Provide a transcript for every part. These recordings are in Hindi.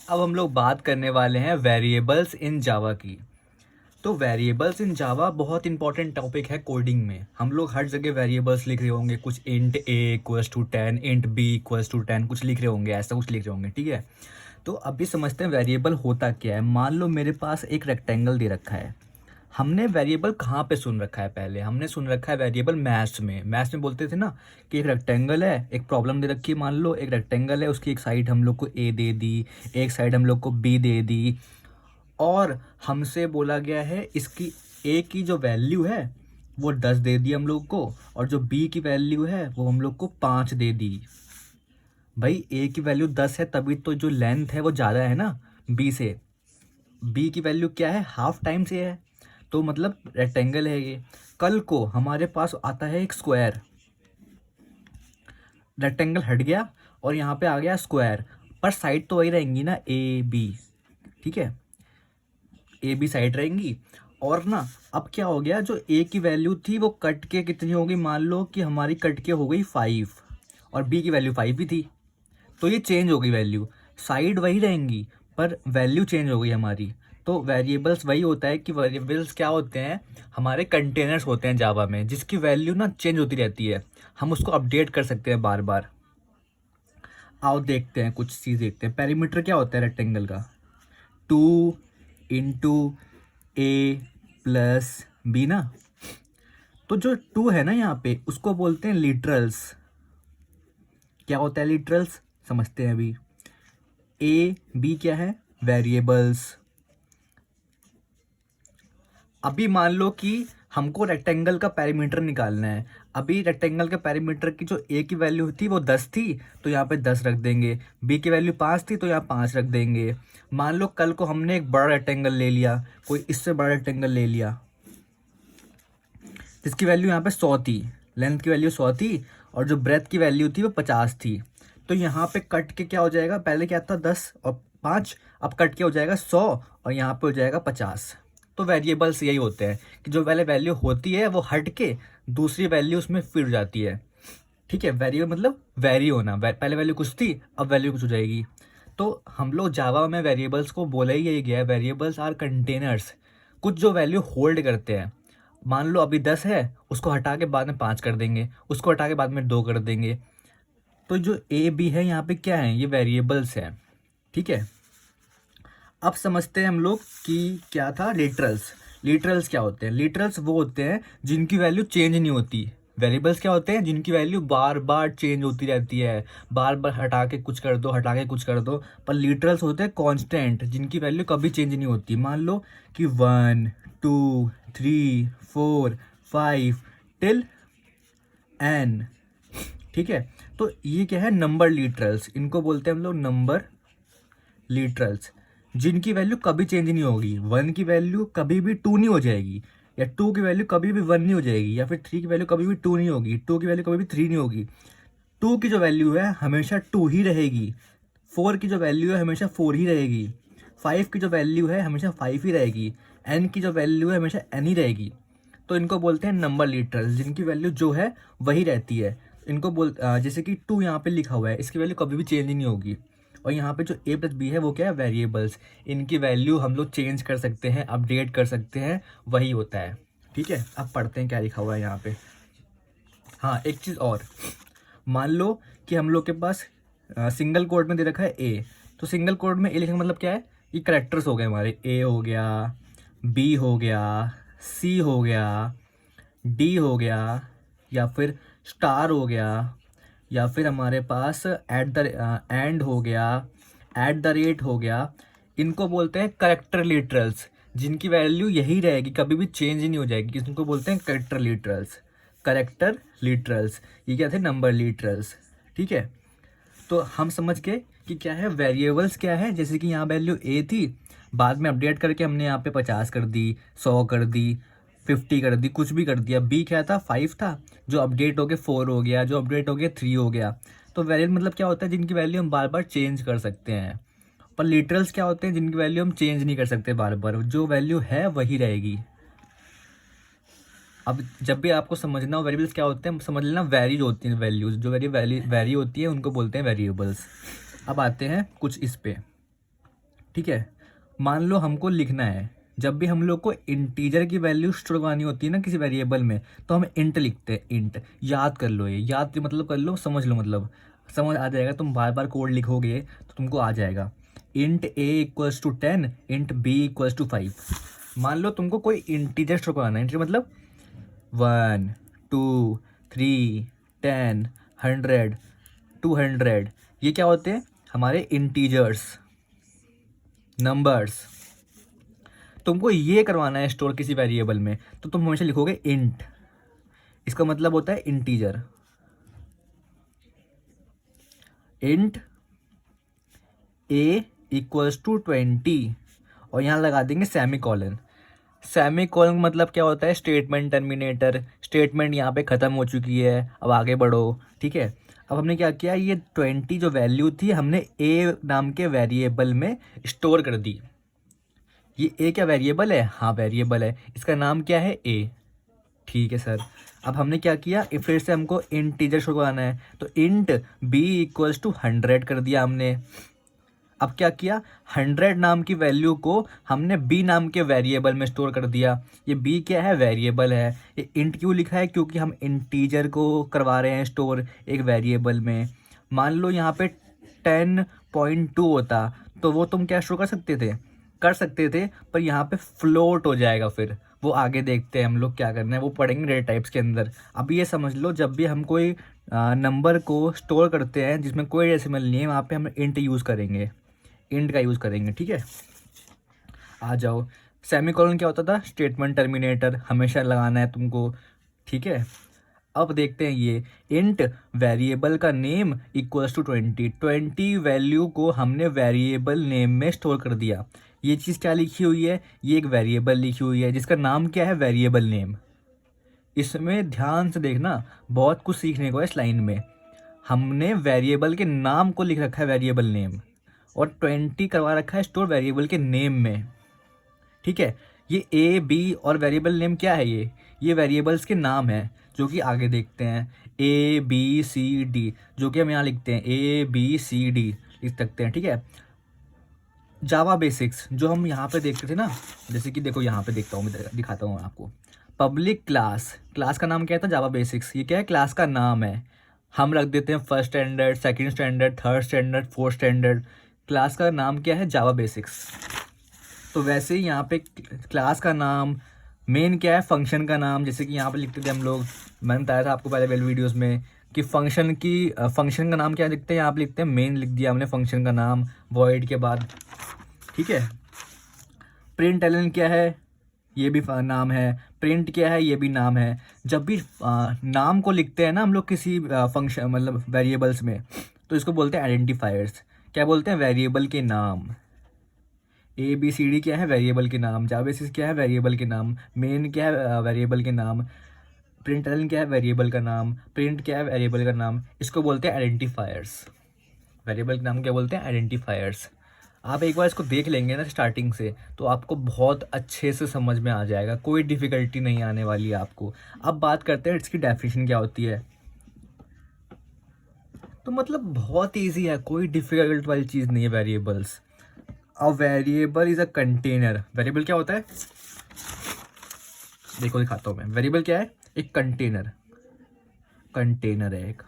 अब हम लोग बात करने वाले हैं वेरिएबल्स इन जावा की। तो वेरिएबल्स इन जावा बहुत इंपॉर्टेंट टॉपिक है कोडिंग में। हम लोग हर जगह वेरिएबल्स लिख रहे होंगे, कुछ int a equals to 10, int b equals to 10, कुछ लिख रहे होंगे, ऐसा कुछ लिख रहे होंगे, ठीक है। तो अभी समझते हैं वेरिएबल होता क्या है। मान लो मेरे पास एक रेक्टेंगल दे रखा है। हमने वेरिएबल कहाँ पे सुन रखा है? पहले हमने सुन रखा है वेरिएबल मैथ्स में बोलते थे ना कि एक रेक्टेंगल है, एक प्रॉब्लम दे रखी है। मान लो एक रेक्टेंगल है, उसकी एक साइड हम लोग को ए दे दी, एक साइड हम लोग को बी दे दी, और हमसे बोला गया है इसकी ए की जो वैल्यू है वो 10 दे दी हम लोग को, और जो बी की वैल्यू है वो हम लोग को 5 दे दी। भाई ए की वैल्यू 10 है, तभी तो जो लेंथ है वो ज़्यादा है ना बी से। बी की वैल्यू क्या है? हाफ टाइम से है, तो मतलब रेक्टेंगल है ये। कल को हमारे पास आता है एक स्क्वायर, रेक्टेंगल हट गया और यहाँ पे आ गया स्क्वायर, पर साइड तो वही रहेंगी ना, ए बी, ठीक है, ए बी साइड रहेंगी। और ना अब क्या हो गया, जो ए की वैल्यू थी वो कट के कितनी हो गई? मान लो कि हमारी कट के हो गई 5, और बी की वैल्यू 5 भी थी, तो ये चेंज हो गई वैल्यू। साइड वही रहेंगी पर वैल्यू चेंज हो गई हमारी। तो वेरिएबल्स वही होता है कि वेरिएबल्स क्या होते हैं? हमारे कंटेनर्स होते हैं जावा में, जिसकी वैल्यू ना चेंज होती रहती है। हम उसको अपडेट कर सकते हैं बार बार। आओ देखते हैं, कुछ चीज़ देखते हैं। पेरीमीटर क्या होता है रेक्टेंगल का? 2 × A + B ना। तो जो 2 है ना यहाँ पे, उसको बोलते हैं लिटरल्स। क्या होता है लिटरल्स? समझते हैं अभी। ए बी क्या है? वेरिएबल्स। अभी मान लो कि हमको रेक्टेंगल का पेरीमीटर निकालना है। अभी रेक्टेंगल के पेरीमीटर की जो ए की वैल्यू थी वो 10 थी, तो यहाँ पे 10 रख देंगे। बी की वैल्यू 5 थी, तो यहाँ 5 रख देंगे। मान लो कल को हमने एक बड़ा रेक्टेंगल ले लिया, कोई इससे बड़ा रेक्टेंगल ले लिया, जिसकी वैल्यू यहाँ पे 100 थी, लेंथ की वैल्यू 100 थी, और जो ब्रेथ की वैल्यू थी वो 50 थी। तो यहाँ पे कट के क्या हो जाएगा? पहले क्या था? 10 और 5, अब कट के हो जाएगा 100, और यहाँ पे हो जाएगा 50। तो वेरिएबल्स यही होते हैं कि जो पहले वैल्यू होती है वो हट के दूसरी वैल्यू उसमें फिर हो जाती है, ठीक है। वेरिएबल मतलब वेरी होना, पहले वैल्यू कुछ थी, अब वैल्यू कुछ हो जाएगी। तो हम लोग जावा में वेरिएबल्स को बोला ही यही गया है, वेरिएबल्स आर कंटेनर्स, कुछ जो वैल्यू होल्ड करते हैं। मान लो अभी 10 है, उसको हटा के बाद में 5 कर देंगे, उसको हटा के बाद में 2 कर देंगे। तो जो ए बी है यहाँ पे क्या है? ये वेरिएबल्स है, ठीक है। अब समझते हैं हम लोग कि क्या था लिटरल्स। लिटरल्स क्या होते हैं? लिटरल्स वो होते हैं जिनकी वैल्यू चेंज नहीं होती। वेरिएबल्स क्या होते हैं? जिनकी वैल्यू बार बार चेंज होती रहती है, बार बार हटा के कुछ कर दो, हटा के कुछ कर दो। पर लिटरल्स होते हैं कांस्टेंट, जिनकी वैल्यू कभी चेंज नहीं होती। मान लो कि 1 2 3 4 5 टिल n, ठीक है। तो ये क्या है? नंबर लिटरल्स, इनको बोलते हैं हम लोग नंबर लिटरल्स, जिनकी वैल्यू कभी चेंज नहीं होगी। 1 की वैल्यू कभी भी 2 नहीं हो जाएगी, या 2 की वैल्यू कभी भी 1 नहीं हो जाएगी, या फिर 3 की वैल्यू कभी भी 2 नहीं होगी, 2 की वैल्यू कभी भी 3 नहीं होगी। 2 की जो वैल्यू है हमेशा 2 ही रहेगी। 4 की जो वैल्यू है हमेशा 4 ही रहेगी। 5 की जो वैल्यू है हमेशा 5 ही रहेगी। n की जो वैल्यू है हमेशा n ही रहेगी। तो इनको बोलते हैं नंबर लिटरल्स, जिनकी वैल्यू जो है वही रहती है। इनको जैसे कि 2 यहाँ पे लिखा हुआ है, इसकी वैल्यू कभी भी चेंज ही नहीं होगी। और यहाँ पे जो a + b है वो क्या है? वेरिएबल्स। इनकी वैल्यू हम लोग चेंज कर सकते हैं, अपडेट कर सकते हैं, वही होता है, ठीक है। अब पढ़ते हैं क्या लिखा हुआ है यहाँ पे। हाँ, एक चीज़ और, मान लो कि हम लोग के पास सिंगल कोड में दे रखा है ए। तो सिंगल कोड में ए लिखने का मतलब क्या है? ये करेक्टर्स हो गए हमारे, ए हो गया, बी हो गया, सी हो गया, डी हो गया, या फिर स्टार हो गया, या फिर हमारे पास एंड हो गया, @ हो गया। इनको बोलते हैं करेक्टर लिटरल्स, जिनकी वैल्यू यही रहेगी, कभी भी चेंज ही नहीं हो जाएगी। इनको बोलते हैं करेक्टर लिटरल्स। करेक्टर लिटरल्स, ये क्या थे? नंबर लिटरल्स, ठीक है। तो हम समझ गए कि क्या है वेरिएबल्स क्या है। जैसे कि यहाँ वैल्यू ए थी, बाद में अपडेट करके हमने यहाँ पे 50 कर दी, 100 कर दी, 50 कर दी, कुछ भी कर दिया। बी क्या था? 5 था, जो अपडेट हो गया 4 हो गया, जो अपडेट हो गया 3 हो गया। तो वेरिएबल मतलब क्या होता है? जिनकी वैल्यू हम बार बार चेंज कर सकते हैं। पर लिटरल्स क्या होते हैं? जिनकी वैल्यू हम चेंज नहीं कर सकते बार बार, जो वैल्यू है वही रहेगी। अब जब भी आपको समझना हो वेरिएबल्स क्या होते हैं, समझ लेना वैरी होती हैं वैल्यूज, जो वैरी होती है उनको बोलते हैं वेरिएबल्स। अब आते हैं कुछ इस पे। ठीक है। मान लो हमको लिखना है, जब भी हम लोग को इंटीजर की वैल्यू स्टोर करनी होती है ना किसी वेरिएबल में, तो हम इंट लिखते हैं। इंट याद कर लो, ये याद मतलब कर लो, समझ लो, मतलब समझ आ जाएगा। तुम बार बार कोड लिखोगे तो तुमको आ जाएगा। Int a equals to 10, int b equals to 5। मान लो तुमको कोई इंटीजर स्टोर कराना है। इंटीजर मतलब 1, 2, 3, 10, 100, 200, ये क्या होते हैं? हमारे इंटीजर्स, नंबर्स। तुमको ये करवाना है स्टोर किसी वेरिएबल में, तो तुम हमेशा लिखोगे इंट। इसका मतलब होता है integer. Int a equals to 20 और यहाँ लगा देंगे सेमी कॉलन। सेमी कॉलन मतलब क्या होता है? Statement terminator. स्टेटमेंट यहाँ पे ख़त्म हो चुकी है, अब आगे बढ़ो। ठीक है। अब हमने क्या किया, ये 20 जो वैल्यू थी हमने ए नाम के वेरिएबल में स्टोर कर दी। ये ए क्या वेरिएबल है? हाँ वेरिएबल है। इसका नाम क्या है? ए। ठीक है सर। अब हमने क्या किया, फिर से हमको इंटीजर शो कराना है, तो इंट बी इक्वल्स टू 100 कर दिया हमने। अब क्या किया, 100 नाम की वैल्यू को हमने बी नाम के वेरिएबल में स्टोर कर दिया। ये बी क्या है? वेरिएबल है। ये इंट क्यों लिखा है? क्योंकि हम इंटीजर को करवा रहे हैं स्टोर एक वेरिएबल में। मान लो यहाँ पे 10.2 होता तो वो तुम क्या स्टोर कर सकते थे, पर यहाँ पे फ्लोट हो जाएगा। फिर वो आगे देखते हैं हम लोग क्या करना है, वो पढ़ेंगे डेटा टाइप्स के अंदर। अभी ये समझ लो, जब भी हम कोई नंबर को स्टोर करते हैं जिसमें कोई डेसिमल नहीं है, वहाँ पे हम इंट यूज़ करेंगे, इंट का यूज़ करेंगे। ठीक है। आ जाओ, सेमीकोलन क्या होता था? स्टेटमेंट टर्मिनेटर, हमेशा लगाना है तुमको। ठीक है। अब देखते हैं ये इंट वेरिएबल का नेम इक्वल्स टू 20 वैल्यू को हमने वेरिएबल नेम में स्टोर कर दिया। ये चीज़ क्या लिखी हुई है? ये एक वेरिएबल लिखी हुई है जिसका नाम क्या है? Variable name. इसमें ध्यान से देखना, बहुत कुछ सीखने को है इस लाइन में। हमने वेरिएबल के नाम को लिख रखा है वेरिएबल नेम, और 20 करवा रखा है स्टोर वेरिएबल के नेम में। ठीक है। ये ए बी और वेरिएबल नेम क्या है? ये वेरिएबल्स के नाम है, जो कि आगे देखते हैं। ए बी सी डी, जो कि हम यहाँ लिखते हैं ए बी सी डी लिख सकते हैं। ठीक है। जावा बेसिक्स जो हम यहाँ पे देखते थे ना, जैसे कि देखो यहाँ पे देखता हूँ, मैं दिखाता हूँ आपको। पब्लिक क्लास, क्लास का नाम क्या था? जावा बेसिक्स। ये क्या है? क्लास का नाम है। हम रख देते हैं first standard, second standard, third standard, fourth standard. Class का नाम क्या है? जावा बेसिक्स। तो वैसे ही यहाँ पे क्लास का नाम, मेन क्या है? फंक्शन का नाम। जैसे कि यहाँ पे लिखते थे हम लोग, मैंने बताया था आपको पहले वीडियोस में कि फंक्शन का नाम क्या लिखते हैं? यहाँ पे लिखते हैं मेन, लिख दिया हमने फंक्शन का नाम वॉइड के बाद। ठीक है। प्रिंट एलन क्या है? ये भी नाम है। प्रिंट क्या है? ये भी नाम है। जब भी नाम को लिखते हैं ना हम लोग किसी फंक्शन मतलब वेरिएबल्स में, तो इसको बोलते हैं आइडेंटिफायर्स। क्या बोलते हैं? वेरिएबल के नाम। ए बी सी डी क्या है? वेरिएबल के नाम। जावा बेसिस क्या है? वेरिएबल के नाम। मेन क्या है? वेरिएबल के नाम। प्रिंट एलन क्या है? वेरिएबल का नाम। प्रिंट क्या है? वेरिएबल का नाम। इसको बोलते हैं आइडेंटिफायर्स। वेरिएबल के नाम क्या बोलते हैं? आइडेंटिफायर्स। आप एक बार इसको देख लेंगे ना स्टार्टिंग से, तो आपको बहुत अच्छे से समझ में आ जाएगा, कोई डिफ़िकल्टी नहीं आने वाली है आपको। अब बात करते हैं इसकी डेफिनेशन क्या होती है। तो मतलब बहुत ईजी है, कोई डिफ़िकल्ट वाली चीज़ नहीं है variables. A variable is a container. Variable क्या होता है? देखो दिखाता हूँ मैं। वेरिएबल क्या है? एक कंटेनर, कंटेनर है एक।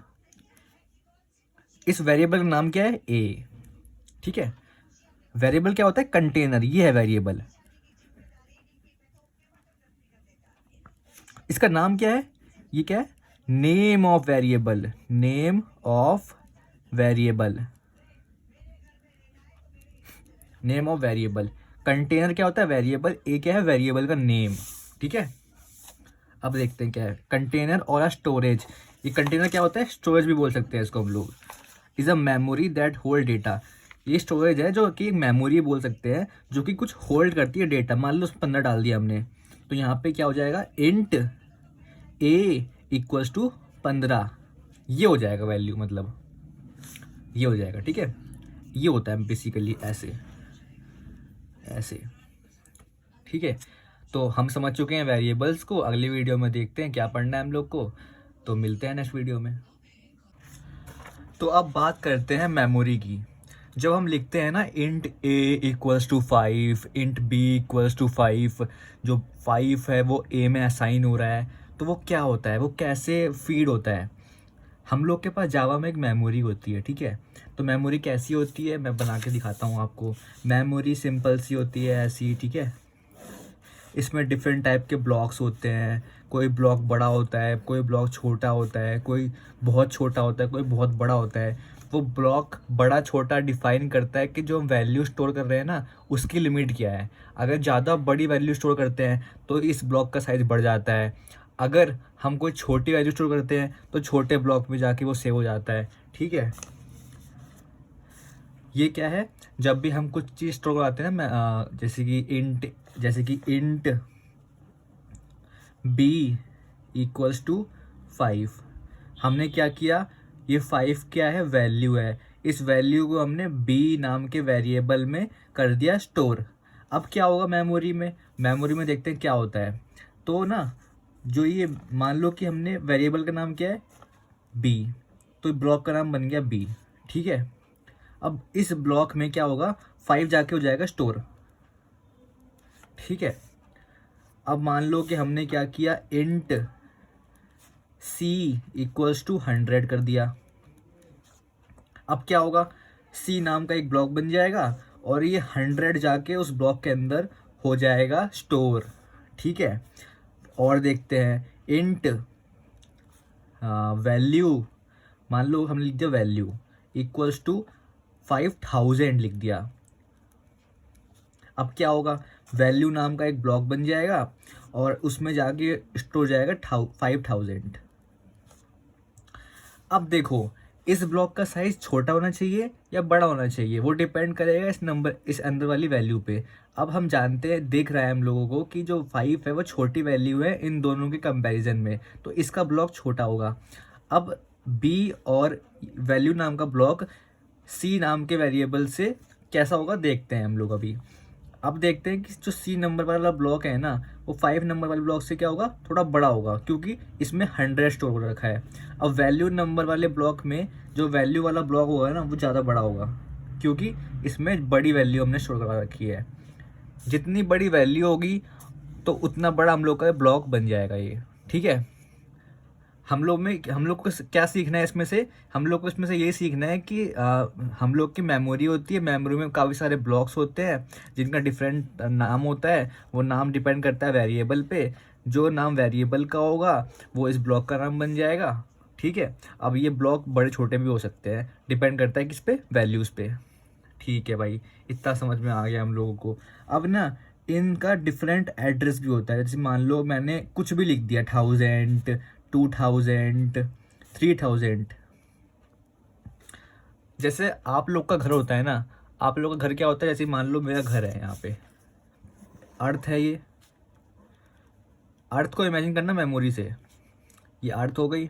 इस वेरिएबल का नाम क्या है? ए। ठीक है। वेरिएबल क्या होता है? कंटेनर। ये है वेरिएबल। इसका नाम क्या है? ये क्या है? Name of variable. Name of variable. Name of variable. Container क्या होता है? वेरिएबल। ए क्या है? वेरिएबल का नेम। ठीक है। अब देखते हैं क्या है कंटेनर और स्टोरेज। ये कंटेनर क्या होता है? स्टोरेज भी बोल सकते हैं इसको हम लोग। Is a memory that hold data. ये स्टोरेज है जो कि मेमोरी बोल सकते हैं, जो कि कुछ होल्ड करती है डेटा। मान लो उसमें 15 डाल दिया हमने, तो यहाँ पे क्या हो जाएगा? Int a equals to 15। ये हो जाएगा वैल्यू, मतलब ये हो जाएगा। ठीक है। ये होता है बेसिकली ऐसे ऐसे। ठीक है। तो हम समझ चुके हैं वेरिएबल्स को। अगली वीडियो में देखते हैं क्या पढ़ना है हम लोग को। तो मिलते हैं नेक्स्ट वीडियो में। तो अब बात करते हैं मेमोरी की। जब हम लिखते हैं ना int a equals to 5, int b equals to 5, जो 5 है वो ए में असाइन हो रहा है, तो वो क्या होता है, वो कैसे फीड होता है। हम लोग के पास जावा में एक मेमोरी होती है, ठीक है। तो मेमोरी कैसी होती है, मैं बना के दिखाता हूँ आपको। मेमोरी सिंपल सी होती है ऐसी, ठीक है। इसमें डिफरेंट टाइप के ब्लॉक्स होते हैं, कोई ब्लॉक बड़ा होता है, कोई ब्लॉक छोटा होता है, कोई बहुत छोटा होता है, कोई बहुत बड़ा होता है। वो ब्लॉक बड़ा छोटा डिफाइन करता है कि जो हम वैल्यू स्टोर कर रहे हैं ना, उसकी लिमिट क्या है। अगर ज़्यादा बड़ी वैल्यू स्टोर करते हैं तो इस ब्लॉक का साइज़ बढ़ जाता है। अगर हम कोई छोटी वैल्यू स्टोर करते हैं तो छोटे ब्लॉक में जाके वो सेव हो जाता है, ठीक है। ये क्या है, जब भी हम कुछ चीज़ स्टोर कराते हैं ना, जैसे कि इंट बी इक्वल्स टू 5, हमने क्या किया, ये 5 क्या है, वैल्यू है। इस वैल्यू को हमने बी नाम के वेरिएबल में कर दिया स्टोर। अब क्या होगा मेमोरी में, देखते हैं क्या होता है। तो ना, जो ये मान लो कि हमने वेरिएबल का नाम क्या है, बी, तो ब्लॉक का नाम बन गया बी, ठीक है। अब इस ब्लॉक में क्या होगा, 5 जाके हो जाएगा स्टोर, ठीक है। अब मान लो कि हमने क्या किया, इंट सी इक्वल्स टू 100 कर दिया। अब क्या होगा, सी नाम का एक ब्लॉक बन जाएगा और ये 100 जाके उस ब्लॉक के अंदर हो जाएगा स्टोर, ठीक है। और देखते हैं, इंट वैल्यू, मान लो हमने लिख दिया वैल्यू इक्वल्स टू 5000 लिख दिया। अब क्या होगा, वैल्यू नाम का एक ब्लॉक बन जाएगा और उसमें जाके स्टोर जाएगा 5000। अब देखो, इस ब्लॉक का साइज छोटा होना चाहिए या बड़ा होना चाहिए, वो डिपेंड करेगा इस अंदर वाली वैल्यू पे। अब हम जानते हैं, दिख रहा है हम लोगों को कि जो 5 है वो छोटी वैल्यू है इन दोनों के कंपैरिजन में, तो इसका ब्लॉक छोटा होगा। अब बी और वैल्यू नाम का ब्लॉक सी नाम के वेरिएबल से कैसा होगा देखते हैं हम लोग अभी। अब देखते हैं कि जो सी नंबर वाला ब्लॉक है ना, वो 5 नंबर वाले ब्लॉक से क्या होगा, थोड़ा बड़ा होगा, क्योंकि इसमें 100 स्टोर कर रखा है। अब वैल्यू नंबर वाले ब्लॉक में जो वैल्यू वाला ब्लॉक होगा ना, वो ज़्यादा बड़ा होगा, क्योंकि इसमें बड़ी वैल्यू हमने स्टोर करा रखी है। जितनी बड़ी वैल्यू होगी तो उतना बड़ा हम लोग का ब्लॉक बन जाएगा ये, ठीक है। हम लोग को क्या सीखना है इसमें से, हम लोग को इसमें से ये सीखना है कि हम लोग की मेमोरी होती है, मेमोरी में काफ़ी सारे ब्लॉक्स होते हैं जिनका डिफरेंट नाम होता है। वो नाम डिपेंड करता है वेरिएबल पे, जो नाम वेरिएबल का होगा वो इस ब्लॉक का नाम बन जाएगा, ठीक है। अब ये ब्लॉक बड़े छोटे भी हो सकते हैं, डिपेंड करता है किस पे, वैल्यूज़ पे, ठीक है भाई। इतना समझ में आ गया हम लोगों को। अब ना, इनका डिफरेंट एड्रेस भी होता है। जैसे मान लो मैंने कुछ भी लिख दिया, 1000, 2000, 3000। जैसे आप लोग का घर होता है ना, आप लोग का घर क्या होता है, जैसे मान लो मेरा घर है, यहाँ पे अर्थ है, ये अर्थ को इमेजिन करना मेमोरी से, ये अर्थ हो गई,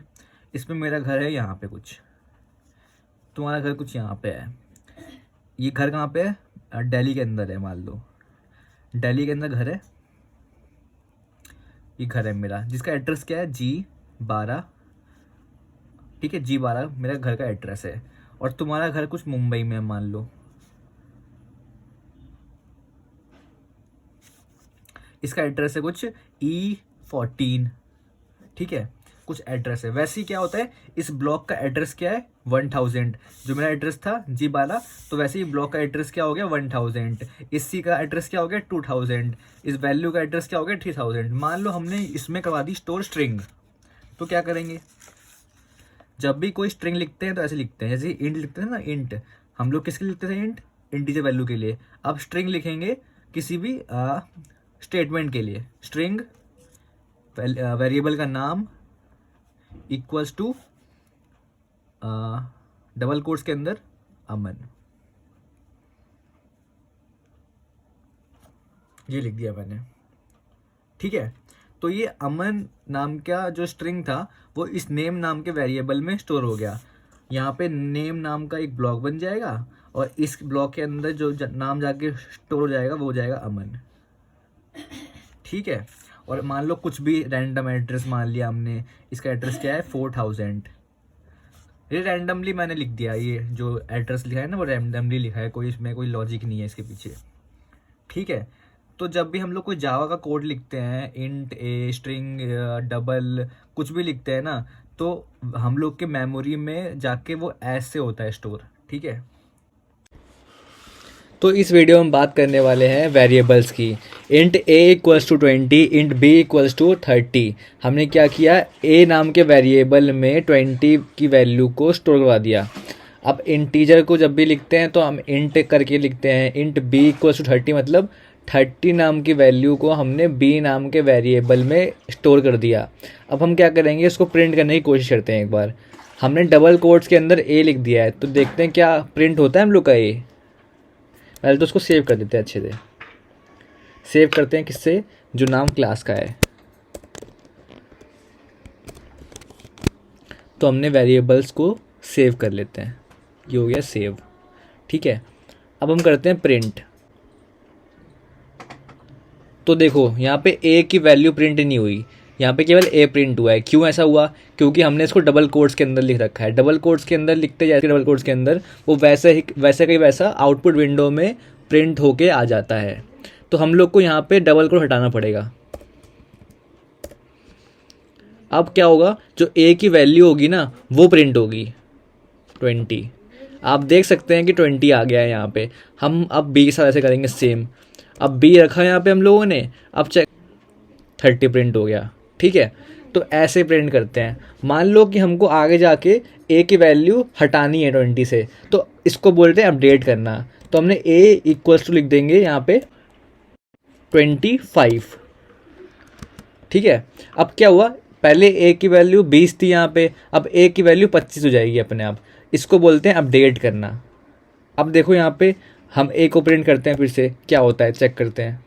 इसमें मेरा घर है यहाँ पे कुछ, तुम्हारा घर कुछ यहाँ पे है। ये घर कहाँ पे है, दिल्ली के अंदर है, मान लो दिल्ली के अंदर घर है। ये घर है मेरा, जिसका एड्रेस क्या है, G12, ठीक है। G12 मेरा घर का एड्रेस है। और तुम्हारा घर कुछ मुंबई में है, मान लो, इसका एड्रेस है कुछ E14, ठीक है, कुछ एड्रेस है। वैसे ही क्या होता है, इस ब्लॉक का एड्रेस क्या है, 1000। जो मेरा एड्रेस था G12, तो वैसे ही ब्लॉक का एड्रेस क्या हो गया, 1000। इस सी का एड्रेस क्या हो गया, 2000। इस वैल्यू का एड्रेस क्या हो गया, 3000। मान लो हमने इसमें करवा दी स्टोर स्ट्रिंग, तो क्या करेंगे, जब भी कोई स्ट्रिंग लिखते हैं तो ऐसे लिखते हैं, जैसे इंट लिखते हैं ना, इंट हम लोग किसके लिए लिखते थे, इंटीजर वैल्यू के लिए। अब स्ट्रिंग लिखेंगे किसी भी स्टेटमेंट के लिए, स्ट्रिंग वेरिएबल का नाम इक्वल्स टू डबल कोट्स के अंदर अमन, ये लिख दिया मैंने, ठीक है। तो ये अमन नाम का जो स्ट्रिंग था वो इस नेम नाम के वेरिएबल में स्टोर हो गया। यहाँ पे नेम नाम का एक ब्लॉक बन जाएगा और इस ब्लॉक के अंदर जो नाम जाके स्टोर हो जाएगा वो हो जाएगा अमन, ठीक है। और मान लो कुछ भी रैंडम एड्रेस मान लिया हमने, इसका एड्रेस क्या है, 4000, ये रैंडमली मैंने लिख दिया, ये जो एड्रेस लिखा है ना वो रैंडमली लिखा है, कोई इसमें कोई लॉजिक नहीं है इसके पीछे, ठीक है। तो जब भी हम लोग कोई जावा का कोड लिखते हैं, इंट ए, स्ट्रिंग, डबल, कुछ भी लिखते हैं ना, तो हम लोग के मेमोरी में जाके वो ऐसे होता है स्टोर, ठीक है। तो इस वीडियो में बात करने वाले हैं वेरिएबल्स की। Int a equals to 20, int b equals to 30। हमने क्या किया, ए नाम के वेरिएबल में 20 की वैल्यू को स्टोर करवा दिया। अब इंटीजर को जब भी लिखते हैं तो हम इंट करके लिखते हैं। इंट बी इक्वल्स टू 30 मतलब 30 नाम की वैल्यू को हमने बी नाम के वेरिएबल में स्टोर कर दिया। अब हम क्या करेंगे, इसको प्रिंट करने की कोशिश करते हैं एक बार। हमने डबल कोट्स के अंदर ए लिख दिया है, तो देखते हैं क्या प्रिंट होता है हम लोग का ए। पहले तो उसको सेव कर देते हैं अच्छे से। सेव करते हैं किससे, जो नाम क्लास का है। तो हमने वेरिएबल्स को सेव कर लेते हैं, ये हो गया सेव, ठीक है। अब हम करते हैं प्रिंट। तो देखो यहाँ पे ए की वैल्यू प्रिंट नहीं हुई, यहाँ पे केवल ए प्रिंट हुआ है। क्यों ऐसा हुआ, क्योंकि हमने इसको डबल कोट्स के अंदर लिख रखा है। डबल कोट्स के अंदर लिखते जैसे डबल कोट्स के अंदर वो वैसे का ही वैसा आउटपुट विंडो में प्रिंट होके आ जाता है। तो हम लोग को यहाँ पे डबल कोट हटाना पड़ेगा। अब क्या होगा, जो ए की वैल्यू होगी ना वो प्रिंट होगी 20। आप देख सकते हैं कि 20 आ गया है यहाँ पे। हम अब बी के साथ ऐसे करेंगे सेम। अब बी रखा है यहाँ पे हम लोगों ने, अब चेक 30 प्रिंट हो गया, ठीक है। तो ऐसे प्रिंट करते हैं। मान लो कि हमको आगे जाके ए की वैल्यू हटानी है 20 से, तो इसको बोलते हैं अपडेट करना। तो हमने ए इक्वल्स टू लिख देंगे यहाँ पे 25, ठीक है। अब क्या हुआ, पहले ए की वैल्यू 20 थी यहाँ पे, अब ए की वैल्यू 25 हो जाएगी अपने आप। इसको बोलते हैं अपडेट करना। अब देखो यहाँ पे हम ए को प्रिंट करते हैं, फिर से क्या होता है चेक करते हैं।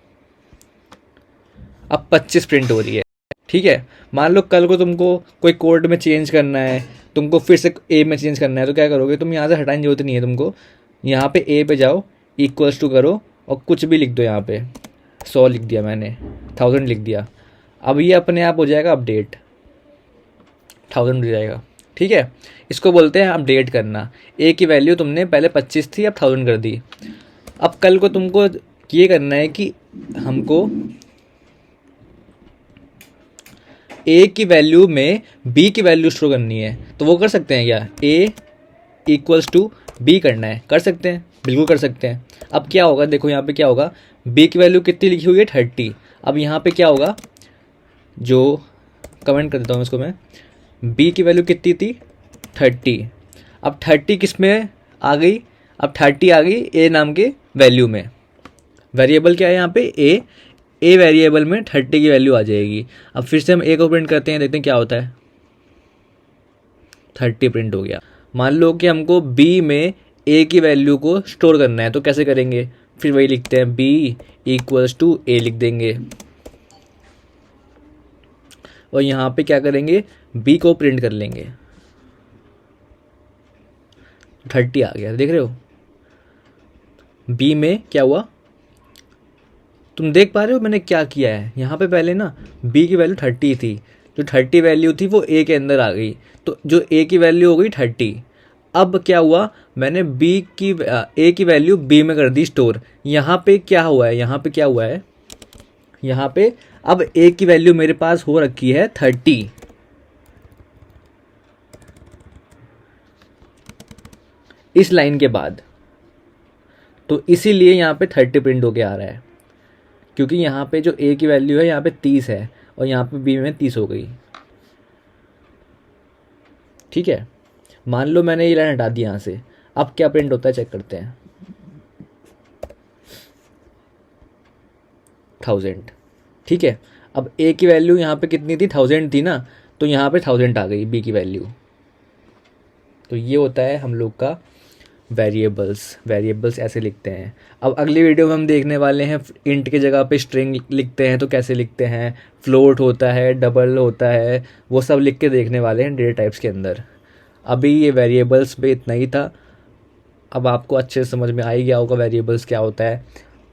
अब 25 प्रिंट हो रही है, ठीक है। मान लो कल को तुमको कोई कोड में चेंज करना है, तुमको फिर से ए में चेंज करना है, तो क्या करोगे, तुम यहाँ से हटाने की जरूरत नहीं है तुमको। यहाँ पे ए पे जाओ, इक्वल्स टू करो और कुछ भी लिख दो। यहाँ पे 100 लिख दिया मैंने, 1000 लिख दिया। अब ये अपने आप हो जाएगा अपडेट, 1000 हो जाएगा, ठीक है। इसको बोलते हैं अपडेट करना। ए की वैल्यू तुमने पहले 25 थी, अब 1000 कर दी। अब कल को तुमको ये करना है कि हमको ए की वैल्यू में बी की वैल्यू स्टोर करनी है, तो वो कर सकते हैं क्या, ए इक्वल्स टू बी करना है, कर सकते हैं, बिल्कुल कर सकते हैं। अब क्या होगा, देखो यहाँ पे क्या होगा, बी की वैल्यू कितनी लिखी हुई है 30। अब यहाँ पे क्या होगा, जो कमेंट कर देता हूँ इसको मैं, बी की वैल्यू कितनी थी 30। अब 30 किस में आ गई, अब 30 आ गई ए नाम के वैल्यू में। वेरिएबल क्या है यहाँ पे, ए वेरिएबल में 30 की वैल्यू आ जाएगी। अब फिर से हम ए को प्रिंट करते हैं, देखते हैं क्या होता है। 30 प्रिंट हो गया। मान लो कि हमको बी में ए की वैल्यू को स्टोर करना है, तो कैसे करेंगे, फिर वही लिखते हैं, बी इक्वल्स टू ए लिख देंगे और यहाँ पे क्या करेंगे, बी को प्रिंट कर लेंगे। 30 आ गया, देख रहे हो। बी में क्या हुआ, तुम देख पा रहे हो मैंने क्या किया है। यहाँ पे पहले ना बी की वैल्यू 30 थी, जो 30 वैल्यू थी वो ए के अंदर आ गई, तो जो ए की वैल्यू हो गई 30। अब क्या हुआ, मैंने ए की वैल्यू बी में कर दी स्टोर। यहाँ पे क्या हुआ है, यहाँ पे क्या हुआ है, यहाँ पे अब ए की वैल्यू मेरे पास हो रखी है 30। इस लाइन के बाद, तो इसीलिए यहाँ पे 30 प्रिंट होके आ रहा है, क्योंकि यहाँ पे जो ए की वैल्यू है यहाँ पे 30 है और यहाँ पे बी में 30 हो गई, ठीक है। मान लो मैंने ये लाइन हटा दी यहाँ से, अब क्या प्रिंट होता है चेक करते हैं, 1000, ठीक है। अब ए की वैल्यू यहाँ पे कितनी थी, 1000 थी ना, तो यहाँ पे 1000 आ गई बी की वैल्यू। तो ये होता है हम लोग का वेरिएबल्स ऐसे लिखते हैं। अब अगली वीडियो में हम देखने वाले हैं इंट की जगह पे स्ट्रिंग लिखते हैं तो कैसे लिखते हैं, फ्लोट होता है, डबल होता है, वो सब लिख के देखने वाले हैं डेटा टाइप्स के अंदर। अभी ये वेरिएबल्स पे इतना ही था। अब आपको अच्छे से समझ में आ ही गया होगा वेरिएबल्स क्या होता है,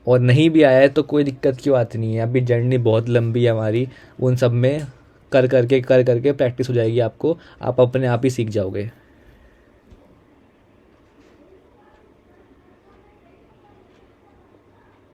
और नहीं भी आया है तो कोई दिक्कत की बात नहीं है। अभी जर्नी बहुत लंबी है हमारी, उन सब में कर करके प्रैक्टिस हो जाएगी आपको, आप अपने आप ही सीख जाओगे।